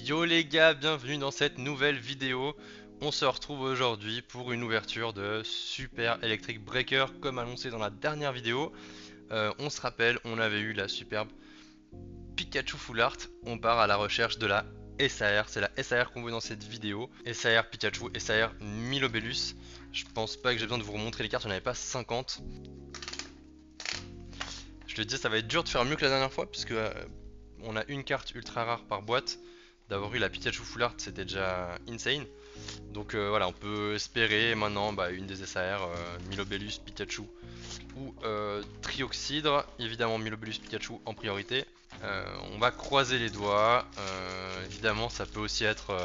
Yo les gars, bienvenue dans cette nouvelle vidéo. On se retrouve aujourd'hui pour une ouverture de Super Electric Breaker comme annoncé dans la dernière vidéo. On se rappelle, on avait eu la superbe Pikachu Full Art. On part à la recherche de la SAR. C'est la SAR qu'on veut dans cette vidéo. SAR Pikachu, SAR Milobellus. Je pense pas que j'ai besoin de vous remontrer les cartes, il n'y en avait pas 50. Je te dis, ça va être dur de faire mieux que la dernière fois puisque on a une carte ultra rare par boîte. D'avoir eu la Pikachu Full Art, c'était déjà insane. Donc voilà, on peut espérer maintenant une des SAR, Milobellus, Pikachu ou Trioxydre. Évidemment Milobellus, Pikachu en priorité. On va croiser les doigts. Évidemment ça peut aussi être,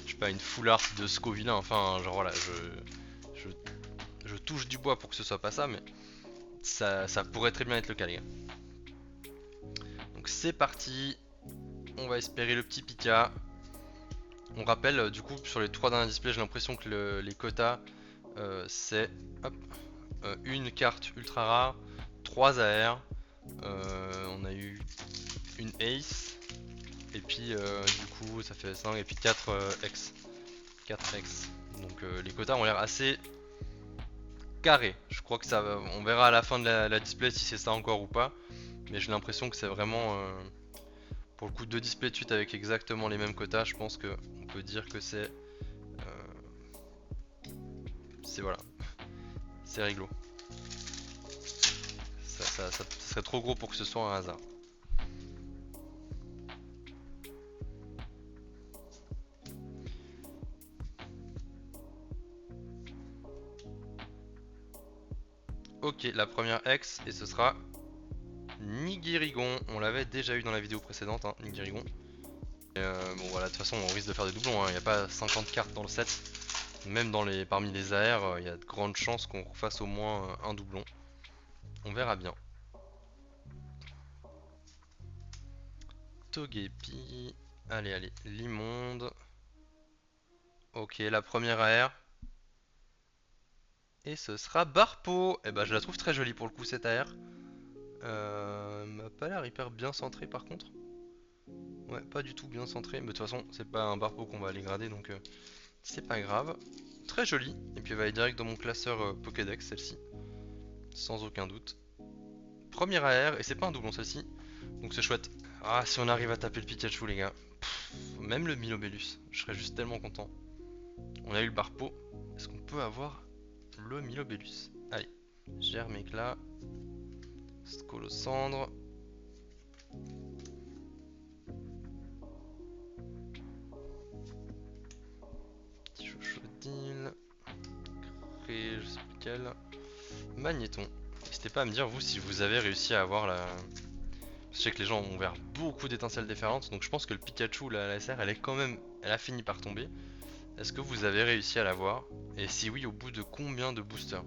je sais pas, une full art de Scoville. Enfin genre voilà, je, je touche du bois pour que ce soit pas ça, mais ça pourrait très bien être le cas les gars. Donc c'est parti, on va espérer le petit Pika. On rappelle du coup sur les trois derniers displays, j'ai l'impression que les quotas c'est une carte ultra rare, 3 AR, on a eu une Ace, et puis du coup ça fait 5, et puis 4 X. 4 X. Donc les quotas ont l'air assez carrés. Je crois que on verra à la fin de la display si c'est ça encore ou pas. Mais j'ai l'impression que c'est vraiment pour le coup deux displays de suite avec exactement les mêmes quotas. Je pense que on peut dire que c'est voilà, c'est réglo. Ça serait trop gros pour que ce soit un hasard. Ok, la première X, et ce sera Nigirigon. On l'avait déjà eu dans la vidéo précédente, hein, Nigirigon. Bon voilà, de toute façon on risque de faire des doublons, hein. Il n'y a pas 50 cartes dans le set. Même parmi les AR, il y a de grandes chances qu'on refasse au moins un doublon. On verra bien. Togepi. Allez, allez, l'immonde. Ok, la première AR. Et ce sera Barpo. Et bah je la trouve très jolie pour le coup cette AR. M'a pas l'air hyper bien centré par contre. Ouais, pas du tout bien centré. Mais de toute façon, c'est pas un Barpo qu'on va aller grader donc c'est pas grave. Très jolie. Et puis elle va aller direct dans mon classeur Pokédex celle-ci. Sans aucun doute. Première AR, et c'est pas un doublon celle-ci. Donc c'est chouette. Ah, si on arrive à taper le Pikachu les gars. Même le Milobellus. Je serais juste tellement content. On a eu le Barpo. Est-ce qu'on peut avoir le Milobellus? Allez. Germécla. Scolosandre. Petit Chochodile. Cré, je sais plus quel. Magnéton. N'hésitez pas à me dire vous si vous avez réussi à avoir la... Je sais que les gens ont ouvert beaucoup d'étincelles différentes, donc je pense que le Pikachu, la SR, elle est quand même... Elle a fini par tomber. Est-ce que vous avez réussi à l'avoir? Et si oui, au bout de combien de boosters?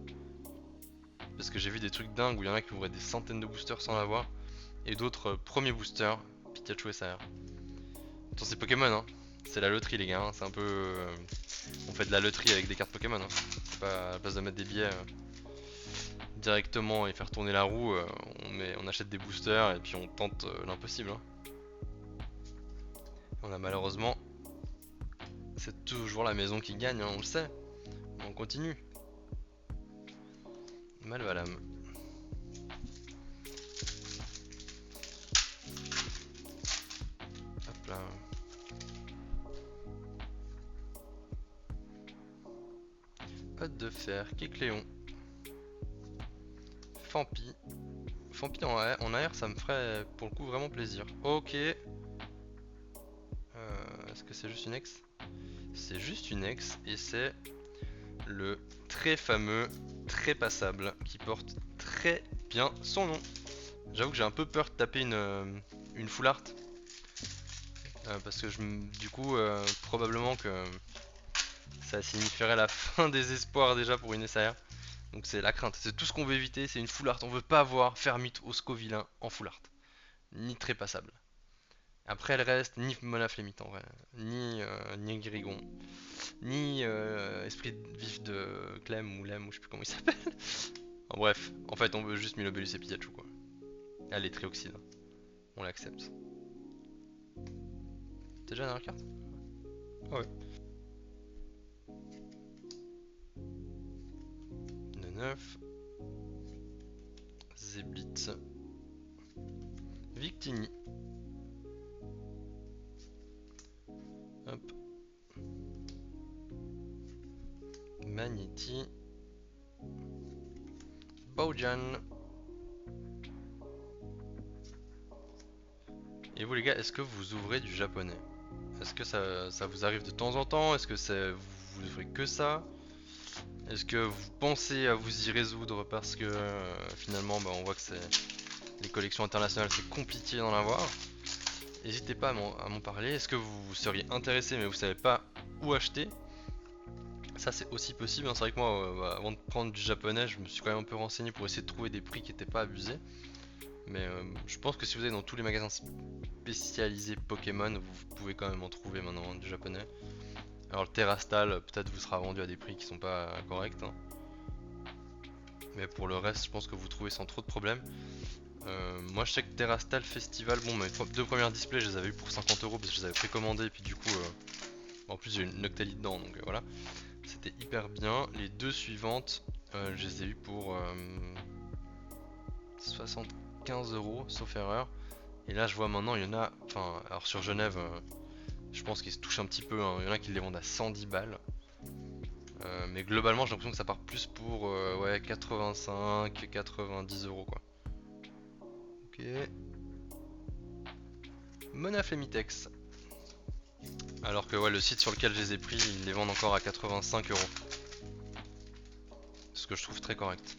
Parce que j'ai vu des trucs dingues où il y en a qui ouvraient des centaines de boosters sans l'avoir. Et d'autres premiers boosters, Pikachu SR. Attends, c'est Pokémon, hein. C'est la loterie, les gars. Hein. C'est un peu. On fait de la loterie avec des cartes Pokémon. Hein. C'est pas à la place de mettre des billets directement et faire tourner la roue. On achète des boosters et puis on tente l'impossible. Hein. On a malheureusement. C'est toujours la maison qui gagne, hein, on le sait. On continue. Malvalam. Hop là. Hôte de fer, Kecléon. Fampi. Fampi en AR, ça me ferait pour le coup vraiment plaisir. Ok. Est-ce que c'est juste une ex? C'est juste une ex et c'est le très fameux, très passable qui porte très bien son nom. J'avoue que j'ai un peu peur de taper une full art. Parce que du coup, probablement que ça signifierait la fin des espoirs déjà pour une SAR. Donc c'est la crainte, c'est tout ce qu'on veut éviter, c'est une full art. On veut pas avoir Fermite au Scovillain en full art. Ni très passable. Après elle reste ni Monaflémite en vrai, ni Grigon, ni Esprit vif de Clem ou Lem ou je sais plus comment il s'appelle. En bref, en fait on veut juste Milobellus et Pikachu quoi. Allez Trioxyde, on l'accepte. T'es déjà la dernière carte? Ah ouais. 9. Zeblitz. Victini. Hop. Magneti. Baujan. Et vous les gars, est-ce que vous ouvrez du japonais? Est-ce que ça vous arrive de temps en temps? Est-ce que vous ouvrez que ça? Est-ce que vous pensez à vous y résoudre parce que finalement bah, on voit que les collections internationales c'est compliqué d'en avoir? N'hésitez pas à m'en parler. Est-ce que vous seriez intéressé mais vous savez pas où acheter? Ça c'est aussi possible, hein. C'est vrai que moi bah, avant de prendre du japonais je me suis quand même un peu renseigné pour essayer de trouver des prix qui n'étaient pas abusés. Mais je pense que si vous allez dans tous les magasins spécialisés Pokémon, vous pouvez quand même en trouver maintenant du japonais. Alors le Terrastal peut-être vous sera vendu à des prix qui sont pas corrects, hein. Mais pour le reste je pense que vous trouvez sans trop de problèmes. Moi je sais que Terrastal Festival, bon mes deux premières displays je les avais eu pour 50 € parce que je les avais précommandés et puis du coup en plus j'ai une Noctali dedans donc voilà. C'était hyper bien. Les deux suivantes je les ai eu pour 75 € sauf erreur. Et là je vois maintenant il y en a, enfin alors sur Genève je pense qu'ils se touchent un petit peu, hein. Il y en a qui les vendent à 110 balles. Mais globalement j'ai l'impression que ça part plus pour ouais 85-90 € quoi. Ok. Mona Flemitex. Alors que ouais le site sur lequel je les ai pris ils les vendent encore à 85 €. Ce que je trouve très correct.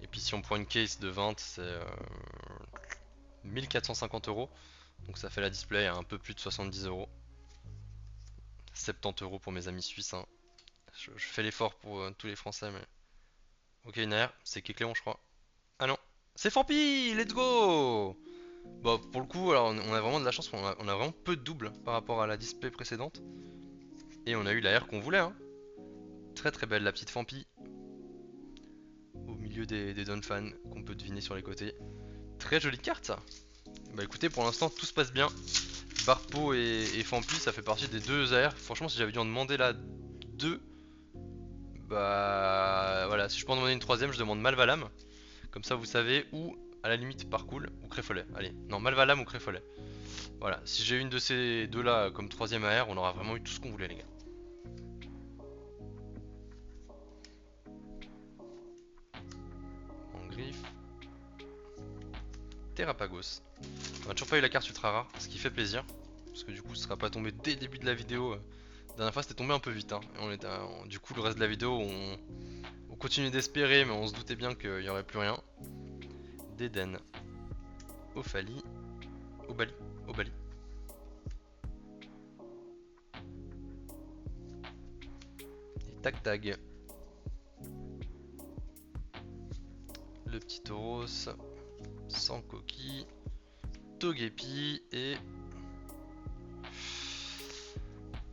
Et puis si on prend une case de 20 c'est 1450 €. Donc ça fait la display à un peu plus de 70 €. 70 € pour mes amis suisses, hein. Je fais l'effort pour tous les français mais... Ok une AR, c'est Kecléon je crois. Ah non, c'est Fampi, let's go. Bon pour le coup alors on a vraiment de la chance, on a vraiment peu de doubles par rapport à la display précédente. Et on a eu la R qu'on voulait, hein. Très très belle la petite Fampi. Au milieu des Donphan qu'on peut deviner sur les côtés. Très jolie carte ça. Bah écoutez pour l'instant tout se passe bien. Barpo et Fampi ça fait partie des deux AR. Franchement si j'avais dû en demander là deux, bah voilà, si je peux en demander une troisième je demande Malvalam. Comme ça vous savez, ou à la limite Parcool ou Créfolet. Allez, non Malvalam ou Créfolet. Voilà, si j'ai une de ces deux là comme troisième AR, on aura vraiment eu tout ce qu'on voulait les gars. En griffe. Terrapagos. On a toujours pas eu la carte ultra rare, ce qui fait plaisir. Parce que du coup ce sera pas tombé dès le début de la vidéo. La dernière fois c'était tombé un peu vite, hein. Du coup le reste de la vidéo on continue d'espérer mais on se doutait bien qu'il y aurait plus rien. D'Eden. Ophalie. Obali. Obali. Et Tag Tag. Le petit Tauros. Sans coquille. Togepi et...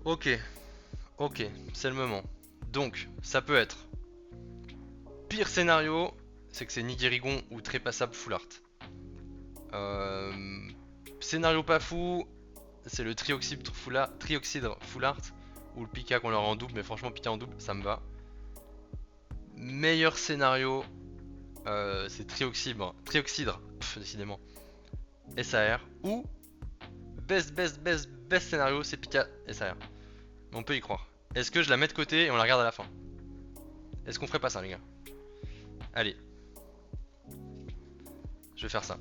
Ok. Ok, c'est le moment. Donc, ça peut être... Pire scénario, c'est que c'est Nigirigon ou Trépassable Full Art. Scénario pas fou, c'est le Trioxydre Full Art ou le Pika qu'on aura en double, mais franchement Pika en double ça me va. Meilleur scénario, c'est Trioxydre, décidément, SAR, ou best scénario c'est Pika SAR. On peut y croire. Est-ce que je la mets de côté et on la regarde à la fin? Est-ce qu'on ferait pas ça les gars? Allez, je vais faire ça.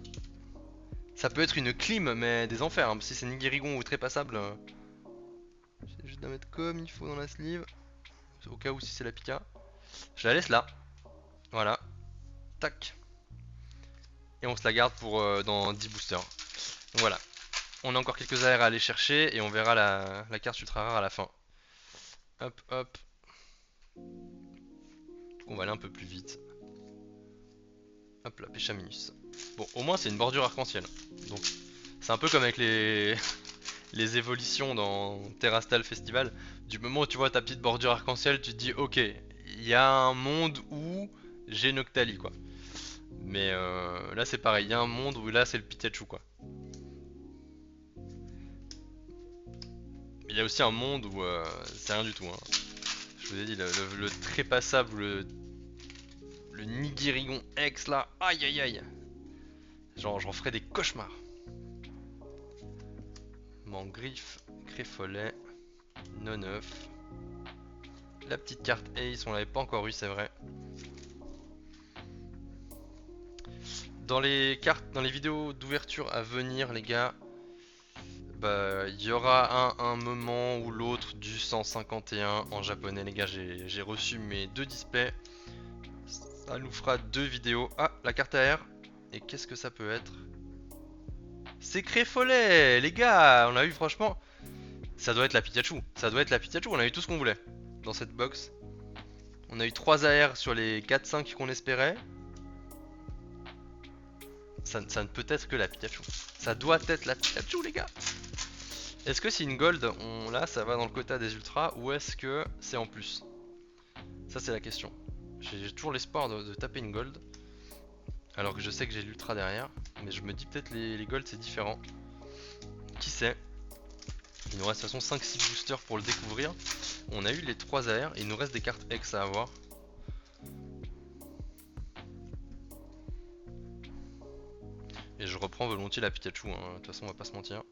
Ça peut être une clim, mais des enfers, hein. Si c'est Nigirigon ou Trépassable, j'essaie juste de la mettre comme il faut dans la sleeve. Au cas où si c'est la Pika. Je la laisse là. Voilà. Tac. Et on se la garde pour dans 10 boosters. Donc voilà. On a encore quelques AR à aller chercher et on verra la carte ultra rare à la fin. Hop hop. On va aller un peu plus vite. Hop là, Péchaminus. Bon, au moins c'est une bordure arc-en-ciel. Donc c'est un peu comme avec les les évolutions dans Terrastal Festival. Du moment où tu vois ta petite bordure arc-en-ciel, tu te dis ok, il y a un monde où j'ai Noctali quoi. Mais là c'est pareil, il y a un monde où là c'est le Pikachu quoi. y a aussi un monde où c'est rien du tout. Hein. Je vous ai dit, le trépassable, le Nigirigon X là, aïe aïe aïe. Genre, j'en ferai des cauchemars. Mangriffe, Créfolet, Noneuf. La petite carte Ace, on l'avait pas encore eu, c'est vrai. Dans les cartes, dans les vidéos d'ouverture à venir, les gars, bah, il y aura un moment ou l'autre du 151 en japonais, les gars. J'ai reçu mes 2 displays. Ça nous fera 2 vidéos. Ah, la carte AR. Et qu'est-ce que ça peut être? C'est Créfolet, les gars. On a eu franchement. Ça doit être la Pikachu. Ça doit être la Pikachu. On a eu tout ce qu'on voulait dans cette box. On a eu 3 AR sur les 4-5 qu'on espérait. Ça ne peut être que la Pikachu. Ça doit être la Pikachu, les gars. Est-ce que c'est une gold, là ça va dans le quota des ultras, ou est-ce que c'est en plus? Ça c'est la question. J'ai toujours l'espoir de taper une gold, alors que je sais que j'ai l'ultra derrière, mais je me dis peut-être les golds c'est différent. Qui sait? Il nous reste de toute façon 5-6 boosters pour le découvrir. On a eu les 3 AR, et il nous reste des cartes X à avoir. Et je reprends volontiers la Pikachu, hein. De toute façon on va pas se mentir.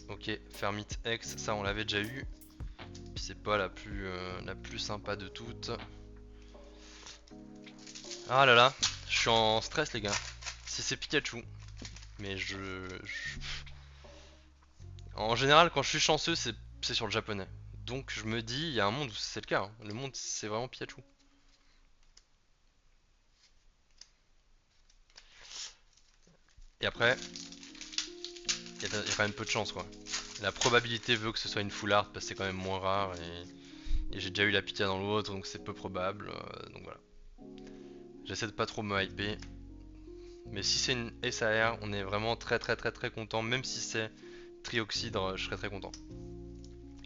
Ok, Fermite X, ça on l'avait déjà eu. Puis c'est pas la plus sympa de toutes. Ah là là, je suis en stress les gars. Si c'est Pikachu. Mais en général quand je suis chanceux c'est sur le japonais. Donc je me dis, il y a un monde où c'est le cas. Hein. Le monde c'est vraiment Pikachu. Et après, il y a quand même peu de chance quoi. La probabilité veut que ce soit une full art parce que c'est quand même moins rare et j'ai déjà eu la Pika dans l'autre donc c'est peu probable. Donc voilà. J'essaie de pas trop me hyper. Mais si c'est une SAR, on est vraiment très content. Même si c'est Trioxydre, je serais très content.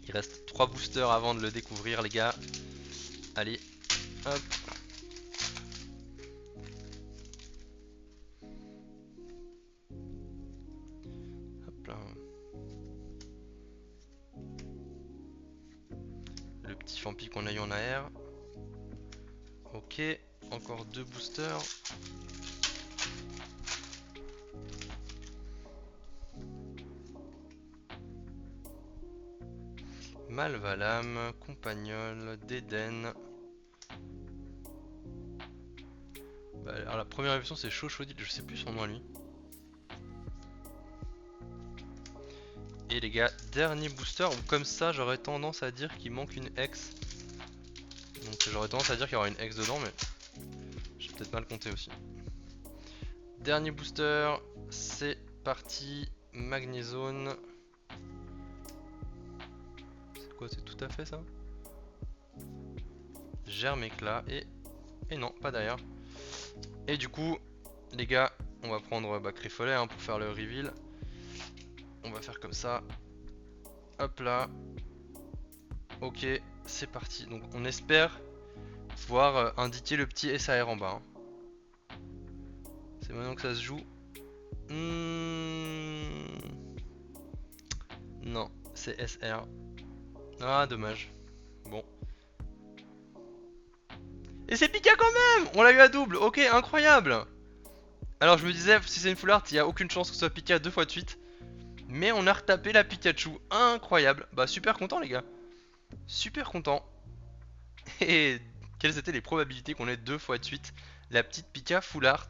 Il reste 3 boosters avant de le découvrir les gars. Allez, hop. Hop là. Le petit Fampi qu'on a eu en AR. Ok, encore 2 boosters. Malvalam, Compagnol, Déden. Bah, alors la première version c'est Chochodil, je sais plus son nom à lui. Et les gars, dernier booster, comme ça j'aurais tendance à dire qu'il manque une X. Donc j'aurais tendance à dire qu'il y aura une X dedans, mais j'ai peut-être mal compté aussi. Dernier booster, c'est parti, Magnézone. C'est quoi, c'est tout à fait ça? Germe-éclat et non, pas derrière. Et du coup, les gars, on va prendre Créfolet hein, pour faire le reveal. On va faire comme ça. Hop là. Ok, c'est parti. Donc on espère pouvoir indiquer le petit SAR en bas. Hein. C'est maintenant que ça se joue. Non, c'est SR. Ah, dommage. Bon. Et c'est Pika quand même! On l'a eu à double. Ok, incroyable. Alors je me disais, si c'est une full art, il n'y a aucune chance que ce soit Pika 2 fois de suite. Mais on a retapé la Pikachu. Incroyable. Bah super content les gars. Super content. Et quelles étaient les probabilités qu'on ait 2 fois de suite la petite Pika full art?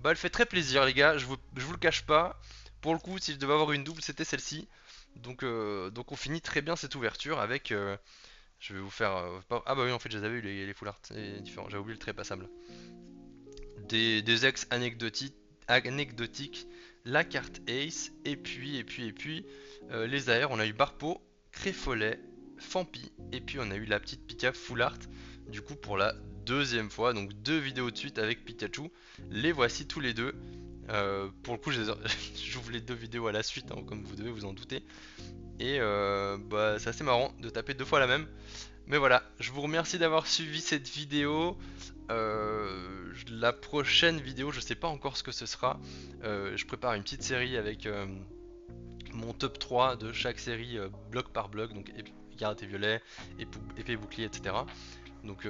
Bah elle fait très plaisir les gars, je vous le cache pas. Pour le coup si je devais avoir une double c'était celle-ci. Donc on finit très bien cette ouverture avec... je vais vous faire... ah bah oui en fait je les avais eu les full art, c'est différent, j'avais oublié le trépassable. Des ex anecdotiques, la carte Ace, et puis les AR, on a eu Barpo, Créfolet, Fampi, et puis on a eu la petite Pika full art, du coup pour la deuxième fois, donc 2 vidéos de suite avec Pikachu, les voici tous les deux. Pour le coup j'ouvre les 2 vidéos à la suite, hein, comme vous devez vous en douter, et bah, c'est assez marrant de taper 2 fois la même. Mais voilà, je vous remercie d'avoir suivi cette vidéo. La prochaine vidéo, je sais pas encore ce que ce sera. Je prépare une petite série avec mon top 3 de chaque série bloc par bloc, donc garde et violet, épée, bouclier, etc. Donc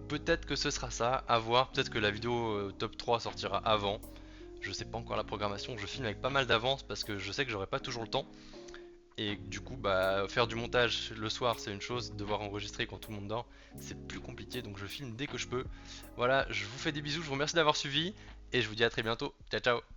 peut-être que ce sera ça, à voir, peut-être que la vidéo top 3 sortira avant, je sais pas encore la programmation, je filme avec pas mal d'avance parce que je sais que j'aurai pas toujours le temps. Et du coup, bah, faire du montage le soir c'est une chose, devoir enregistrer quand tout le monde dort, c'est plus compliqué, donc je filme dès que je peux. Voilà, je vous fais des bisous, je vous remercie d'avoir suivi, et je vous dis à très bientôt. Ciao ciao.